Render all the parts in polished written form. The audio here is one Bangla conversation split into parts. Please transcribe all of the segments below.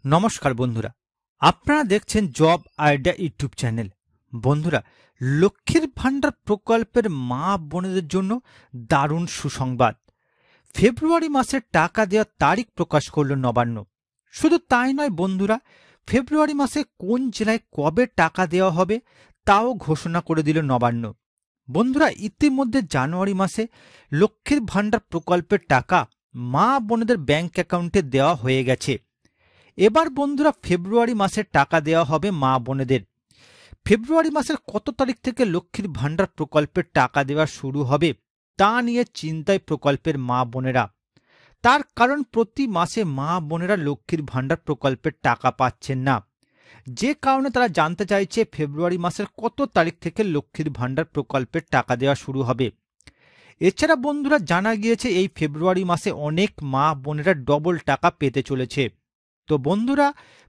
নমস্কার বন্ধুরা, আপনারা দেখছেন জব আইডিয়া ইউটিউব চ্যানেল। বন্ধুরা, লক্ষ্মীর ভাণ্ডার প্রকল্পের মা বোনেদের জন্য দারুণ সুসংবাদ। ফেব্রুয়ারি মাসের টাকা দেওয়ার তারিখ প্রকাশ করল নবান্ন। শুধু তাই নয় বন্ধুরা, ফেব্রুয়ারি মাসে কোন জেলায় কবে টাকা দেওয়া হবে তাও ঘোষণা করে দিল নবান্ন। বন্ধুরা, ইতিমধ্যে জানুয়ারি মাসে লক্ষ্মীর ভাণ্ডার প্রকল্পের টাকা মা বোনেদের ব্যাংক অ্যাকাউন্টে দেওয়া হয়ে গেছে। এবার বন্ধুরা ফেব্রুয়ারি মাসের টাকা দেওয়া হবে মা বোনেদের। ফেব্রুয়ারি মাসের কত তারিখ থেকে লক্ষ্মীর ভাণ্ডার প্রকল্পের টাকা দেওয়া শুরু হবে তা নিয়ে চিন্তায় প্রকল্পের মা বোনেরা। তার কারণ প্রতি মাসে মা বোনেরা লক্ষ্মীর ভাণ্ডার প্রকল্পের টাকা পাচ্ছেন না, যে কারণে তারা জানতে চাইছে ফেব্রুয়ারি মাসের কত তারিখ থেকে লক্ষ্মীর ভাণ্ডার প্রকল্পের টাকা দেওয়া শুরু হবে। এছাড়া বন্ধুরা জানা গিয়েছে এই ফেব্রুয়ারি মাসে অনেক মা বোনেরা ডবল টাকা পেতে চলেছে। তো বন্ধুরা,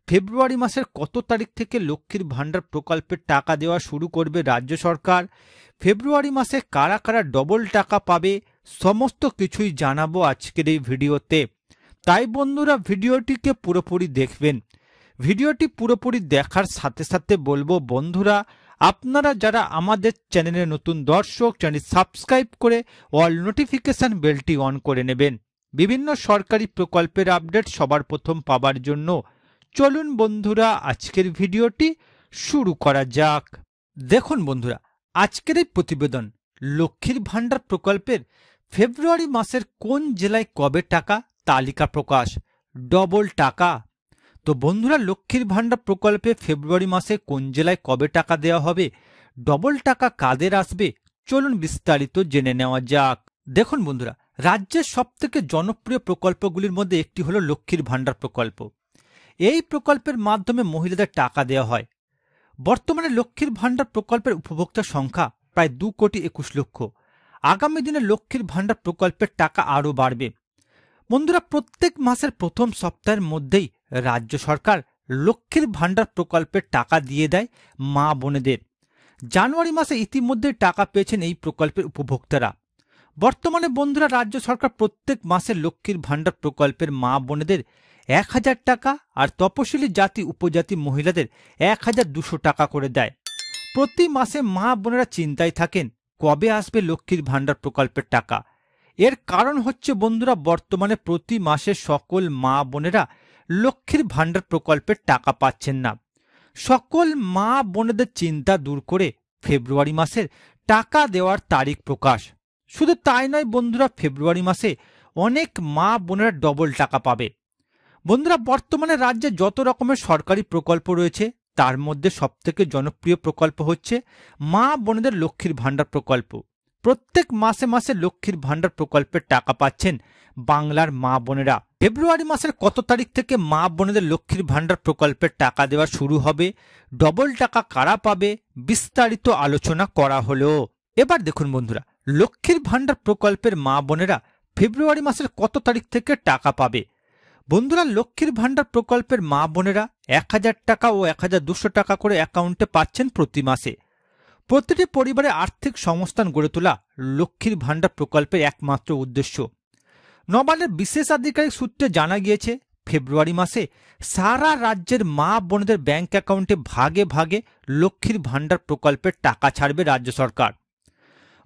ফেব্রুয়ারি মাসের কত তারিখ থেকে লক্ষ্মীর ভাণ্ডার প্রকল্পের টাকা দেওয়া শুরু করবে রাজ্য সরকার, ফেব্রুয়ারি মাসে কারা কারা ডবল টাকা পাবে, সমস্ত কিছুই জানাবো আজকের এই ভিডিওতে। তাই বন্ধুরা ভিডিওটিকে পুরোপুরি দেখবেন। ভিডিওটি পুরোপুরি দেখার সাথে সাথে বলবো বন্ধুরা, আপনারা যারা আমাদের চ্যানেলের নতুন দর্শক, চ্যানেল সাবস্ক্রাইব করে অল নোটিফিকেশন বেলটি অন করে নেবেন বিভিন্ন সরকারি প্রকল্পের আপডেট সবার প্রথম পাবার জন্য। চলুন বন্ধুরা আজকের ভিডিওটি শুরু করা যাক। দেখুন বন্ধুরা, আজকের এই প্রতিবেদন লক্ষ্মীর ভাণ্ডার প্রকল্পের ফেব্রুয়ারি মাসের কোন জেলায় কবে টাকা তালিকা প্রকাশ, ডবল টাকা। তো বন্ধুরা, লক্ষ্মীর ভাণ্ডার প্রকল্পে ফেব্রুয়ারি মাসে কোন জেলায় কবে টাকা দেওয়া হবে, ডবল টাকা কাদের আসবে, চলুন বিস্তারিত জেনে নেওয়া যাক। দেখুন বন্ধুরা, রাজ্যের সবথেকে জনপ্রিয় প্রকল্পগুলির মধ্যে একটি হলো লক্ষ্মীর ভাণ্ডার প্রকল্প। এই প্রকল্পের মাধ্যমে মহিলাদের টাকা দেওয়া হয়। বর্তমানে লক্ষ্মীর ভাণ্ডার প্রকল্পের উপভোক্তার সংখ্যা প্রায় 2,21,00,000। আগামী দিনে লক্ষ্মীর ভাণ্ডার প্রকল্পের টাকা আরও বাড়বে। বন্ধুরা, প্রত্যেক মাসের প্রথম সপ্তাহের মধ্যেই রাজ্য সরকার লক্ষ্মীর ভাণ্ডার প্রকল্পের টাকা দিয়ে দেয় মা বোনেদের। জানুয়ারি মাসে ইতিমধ্যে টাকা পেয়েছেন এই প্রকল্পের উপভোক্তারা। বর্তমানে বন্ধুরা রাজ্য সরকার প্রত্যেক মাসে লক্ষ্মীর ভাণ্ডার প্রকল্পের মা বোনেদের 1,000 টাকা আর তপশিলি জাতি উপজাতি মহিলাদের 1,200 টাকা করে দেয়। প্রতি মাসে মা বোনেরা চিন্তায় থাকেন কবে আসবে লক্ষ্মীর ভাণ্ডার প্রকল্পের টাকা। এর কারণ হচ্ছে বন্ধুরা, বর্তমানে প্রতি মাসে সকল মা বোনেরা লক্ষ্মীর ভাণ্ডার প্রকল্পের টাকা পাচ্ছেন না। সকল মা বোনেদের চিন্তা দূর করে ফেব্রুয়ারি মাসের টাকা দেওয়ার তারিখ প্রকাশ। শুধু তাই নয় বন্ধুরা, ফেব্রুয়ারি মাসে অনেক মা বোনেরা ডবল টাকা পাবে। বন্ধুরা, বর্তমানে রাজ্যে যত রকমের সরকারি প্রকল্প রয়েছে তার মধ্যে সবথেকে জনপ্রিয় প্রকল্প হচ্ছে মা বোনেদের লক্ষ্মীর ভাণ্ডার প্রকল্প। প্রত্যেক মাসে মাসে লক্ষ্মীর ভাণ্ডার প্রকল্পের টাকা পাচ্ছেন বাংলার মা বোনেরা। ফেব্রুয়ারি মাসের কত তারিখ থেকে মা বোনেদের লক্ষ্মীর ভাণ্ডার প্রকল্পের টাকা দেওয়া শুরু হবে, ডবল টাকা কারা পাবে, বিস্তারিত আলোচনা করা হলো। এবার দেখুন বন্ধুরা, লক্ষ্মীর ভাণ্ডার প্রকল্পের মা বোনেরা ফেব্রুয়ারি মাসের কত তারিখ থেকে টাকা পাবে। বন্ধুরা, লক্ষ্মীর ভাণ্ডার প্রকল্পের মা বোনেরা 1,000 টাকা ও 1,200 টাকা করে অ্যাকাউন্টে পাচ্ছেন প্রতি মাসে। প্রতিটি পরিবারে আর্থিক সংস্থান গড়ে তোলা লক্ষ্মীর ভাণ্ডার প্রকল্পের একমাত্র উদ্দেশ্য। নবান্নের বিশেষ আধিকারিক সূত্রে জানা গিয়েছে ফেব্রুয়ারি মাসে সারা রাজ্যের মা বোনেদের ব্যাংক অ্যাকাউন্টে ভাগে ভাগে লক্ষ্মীর ভাণ্ডার প্রকল্পের টাকা ছাড়বে রাজ্য সরকার।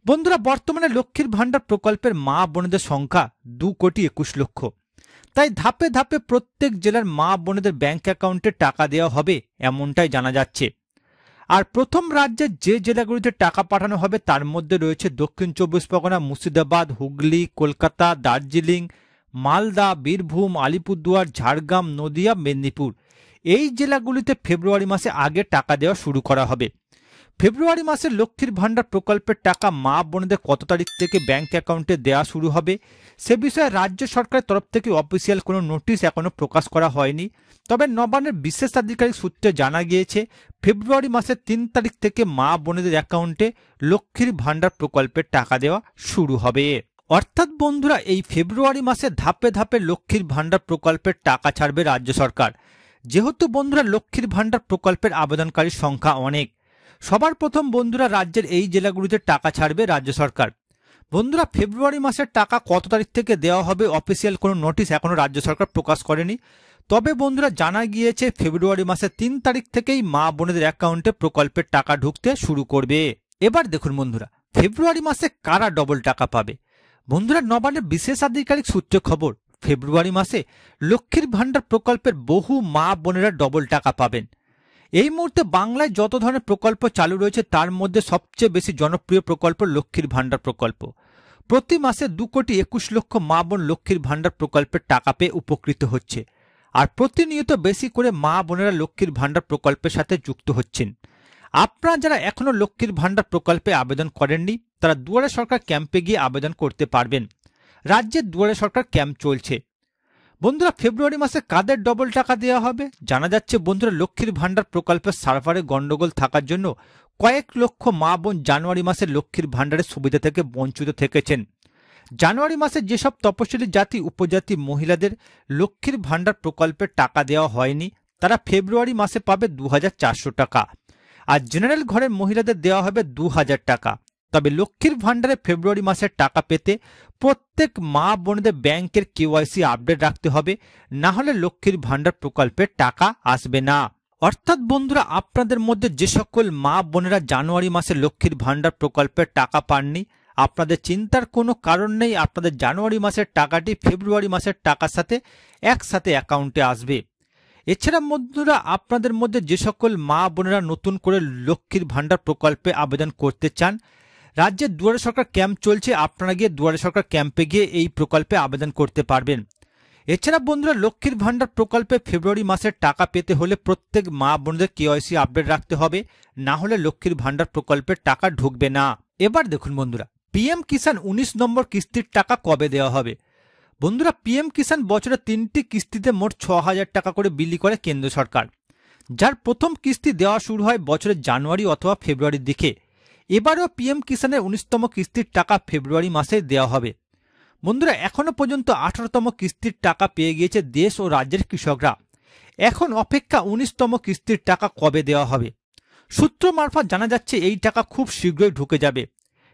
বন্ধুরা, বর্তমানে লক্ষ্মীর ভাণ্ডার প্রকল্পের মা বোনেদের সংখ্যা 2,21,00,000। তাই ধাপে ধাপে প্রত্যেক জেলার মা বোনেদের ব্যাংক অ্যাকাউন্টে টাকা দেওয়া হবে এমনটাই জানা যাচ্ছে। আর প্রথম রাজ্যের যে জেলাগুলিতে টাকা পাঠানো হবে তার মধ্যে রয়েছে দক্ষিণ 24 পরগনা, মুর্শিদাবাদ, হুগলি, কলকাতা, দার্জিলিং, মালদা, বীরভূম, আলিপুরদুয়ার, ঝাড়গ্রাম, নদিয়া, মেদিনীপুর। এই জেলাগুলিতে ফেব্রুয়ারি মাসে আগে টাকা দেওয়া শুরু করা হবে। ফেব্রুয়ারি মাসে লক্ষ্মীর ভাণ্ডার প্রকল্পের টাকা মা বোনেদের কত তারিখ থেকে ব্যাংক অ্যাকাউন্টে দেওয়া শুরু হবে সে বিষয়ে রাজ্য সরকারের তরফ থেকে অফিসিয়াল কোনো নোটিশ এখনো প্রকাশ করা হয়নি। তবে নবান্নের বিশেষ আধিকারিক সূত্রে জানা গিয়েছে ফেব্রুয়ারি মাসের 3 তারিখ থেকে মা বোনেদের অ্যাকাউন্টে লক্ষ্মীর ভাণ্ডার প্রকল্পের টাকা দেওয়া শুরু হবে। অর্থাৎ বন্ধুরা, এই ফেব্রুয়ারি মাসে ধাপে ধাপে লক্ষ্মীর ভাণ্ডার প্রকল্পের টাকা ছাড়বে রাজ্য সরকার। যেহেতু বন্ধুরা লক্ষ্মীর ভাণ্ডার প্রকল্পের আবেদনকারীর সংখ্যা অনেক, সবার প্রথম বন্ধুরা রাজ্যের এই জেলাগুলিতে টাকা ছাড়বে রাজ্য সরকার। বন্ধুরা, ফেব্রুয়ারি মাসের টাকা কত তারিখ থেকে দেওয়া হবে অফিসিয়াল কোনো নোটিশ এখনো রাজ্য সরকার প্রকাশ করেনি। তবে বন্ধুরা জানা গিয়েছে ফেব্রুয়ারি মাসের 3 তারিখ থেকেই মা বোনেদের অ্যাকাউন্টে প্রকল্পের টাকা ঢুকতে শুরু করবে। এবার দেখুন বন্ধুরা, ফেব্রুয়ারি মাসে কারা ডবল টাকা পাবে। বন্ধুরা, নবান্নের বিশেষ আধিকারিক সূত্রে খবর, ফেব্রুয়ারি মাসে লক্ষ্মীর ভাণ্ডার প্রকল্পের বহু মা বোনেরা ডবল টাকা পাবেন। এই মুহূর্তে বাংলায় যত ধরনের প্রকল্প চালু রয়েছে তার মধ্যে সবচেয়ে বেশি জনপ্রিয় প্রকল্প লক্ষ্মীর ভাণ্ডার প্রকল্প। প্রতি মাসে 2,21,00,000 মা বোন লক্ষ্মীর ভাণ্ডার প্রকল্পের টাকা পেয়ে উপকৃত হচ্ছে। আর প্রতিনিয়ত বেশি করে মা বোনেরা লক্ষ্মীর ভাণ্ডার প্রকল্পের সাথে যুক্ত হচ্ছেন। আপনারা যারা এখনো লক্ষ্মীর ভাণ্ডার প্রকল্পে আবেদন করেননি তারা দুয়ারে সরকার ক্যাম্পে গিয়ে আবেদন করতে পারবেন। রাজ্যের দুয়ারে সরকার ক্যাম্প চলছে। বন্ধুরা, ফেব্রুয়ারি মাসে কাদের ডবল টাকা দেওয়া হবে? জানা যাচ্ছে বন্ধুরা, লক্ষ্মীর ভাণ্ডার প্রকল্পের সার্ভারে গন্ডগোল থাকার জন্য কয়েক লক্ষ মা বোন জানুয়ারি মাসে লক্ষ্মীর ভাণ্ডারের সুবিধা থেকে বঞ্চিত থেকেছেন। জানুয়ারি মাসে যেসব তপশিলি জাতি উপজাতি মহিলাদের লক্ষ্মীর ভাণ্ডার প্রকল্পের টাকা দেওয়া হয়নি তারা ফেব্রুয়ারি মাসে পাবে 2,400 টাকা, আর জেনারেল ঘরের মহিলাদের দেওয়া হবে 2,000 টাকা। তবে লক্ষ্মীর ভাণ্ডারে ফেব্রুয়ারি মাসের টাকা পেতে প্রত্যেক মা বোনদের ব্যাংকের কেওয়াইসি আপডেট রাখতে হবে, না হলে লক্ষ্মীর ভাণ্ডার প্রকল্পের টাকা আসবে না। অর্থাৎ বন্ধুরা, আপনাদের মধ্যে যে সকল মা বোনেরা জানুয়ারি মাসে লক্ষ্মীর ভাণ্ডার প্রকল্পের টাকা পাননি, আপনাদের চিন্তার কোনো কারণ নেই। আপনাদের জানুয়ারি মাসের টাকাটি ফেব্রুয়ারি মাসের টাকার সাথে একসাথে অ্যাকাউন্টে আসবে। এছাড়া বন্ধুরা, আপনাদের মধ্যে যে সকল মা বোনেরা নতুন করে লক্ষ্মীর ভাণ্ডার প্রকল্পে আবেদন করতে চান, রাজ্যের দুয়ারে সরকার ক্যাম্প চলছে, আপনারা গিয়ে দুয়ারে সরকার ক্যাম্পে গিয়ে এই প্রকল্পে আবেদন করতে পারবেন। এছাড়া বন্ধুরা, লক্ষ্মীর ভাণ্ডার প্রকল্পে ফেব্রুয়ারি মাসের টাকা পেতে হলে প্রত্যেক মা বোনদের কেওয়াইসি আপডেট রাখতে হবে, না হলে লক্ষ্মীর ভাণ্ডার প্রকল্পের টাকা ঢুকবে না। এবার দেখুন বন্ধুরা, পিএম কিষাণ 19 নম্বর কিস্তির টাকা কবে দেওয়া হবে। বন্ধুরা, পিএম কিষাণ বছরে 3টি কিস্তিতে মোট 6,000 টাকা করে বিলি করে কেন্দ্র সরকার, যার প্রথম কিস্তি দেওয়া শুরু হয় বছরের জানুয়ারি অথবা ফেব্রুয়ারির দিকে। এবারেও পিএম কিষাণের 19তম কিস্তির টাকা ফেব্রুয়ারি মাসে দেওয়া হবে। বন্ধুরা, এখনো পর্যন্ত 18তম কিস্তির টাকা পেয়ে গিয়েছে দেশ ও রাজ্যের কৃষকরা। এখন অপেক্ষা 19তম কিস্তির টাকা কবে দেওয়া হবে। সূত্র মারফত জানা যাচ্ছে এই টাকা খুব শীঘ্রই ঢুকে যাবে।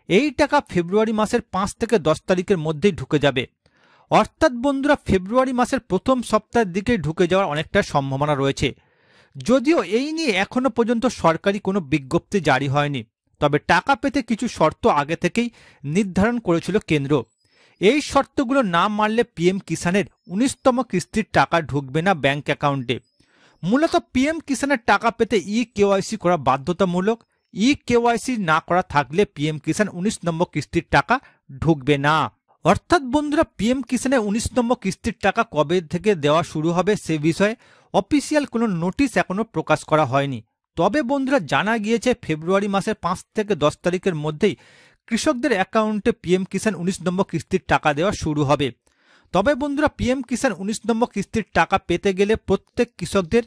এই টাকা ফেব্রুয়ারি মাসের 5 থেকে 10 তারিখের মধ্যেই ঢুকে যাবে। অর্থাৎ বন্ধুরা, ফেব্রুয়ারি মাসের প্রথম সপ্তাহের দিকেই ঢুকে যাওয়ার অনেকটা সম্ভাবনা রয়েছে। যদিও এই নিয়ে এখনো পর্যন্ত সরকারি কোনো বিজ্ঞপ্তি জারি হয়নি, তবে টাকা পেতে কিছু শর্ত আগে থেকেই নির্ধারণ করেছিল কেন্দ্র। এই শর্তগুলো না মানলে পিএম কিষাণের 19তম কিস্তির টাকা ঢুকবে না ব্যাংক অ্যাকাউন্টে। মূলত পিএম কিষাণের টাকা পেতে কেওয়াইসি করা বাধ্যতামূলক। কেওয়াইসি না করা থাকলে পিএম কিষাণ 19 নম্বর কিস্তির টাকা ঢুকবে না। অর্থাৎ বন্ধুরা, পিএম কিষাণের 19 নম্বর কিস্তির টাকা কবে থেকে দেওয়া শুরু হবে সে বিষয়ে অফিসিয়াল কোনো নোটিশ এখনো প্রকাশ করা হয়নি। তবে বন্ধুরা, জানা গিয়েছে ফেব্রুয়ারি মাসের 5 থেকে 10 তারিখের মধ্যেই কৃষকদের অ্যাকাউন্টে পিএম কিষাণ 19 নম্বর কিস্তির টাকা দেওয়া শুরু হবে। তবে বন্ধুরা, পিএম কিষাণ 19 নম্বর কিস্তির টাকা পেতে গেলে প্রত্যেক কৃষকদের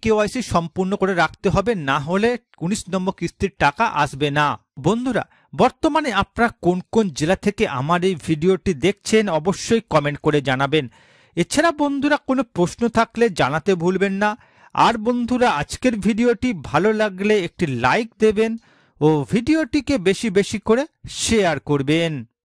কেওয়াইসি সম্পূর্ণ করে রাখতে হবে, না হলে 19 নম্বর কিস্তির টাকা আসবে না। বন্ধুরা, বর্তমানে আপনারা কোন কোন জেলা থেকে আমার এই ভিডিওটি দেখছেন অবশ্যই কমেন্ট করে জানাবেন। এছাড়া বন্ধুরা, কোনো প্রশ্ন থাকলে জানাতে ভুলবেন না। আর বন্ধুরা, আজকের ভিডিওটি ভালো লাগলে একটি লাইক দেবেন ও ভিডিওটিকে বেশি বেশি করে শেয়ার করবেন।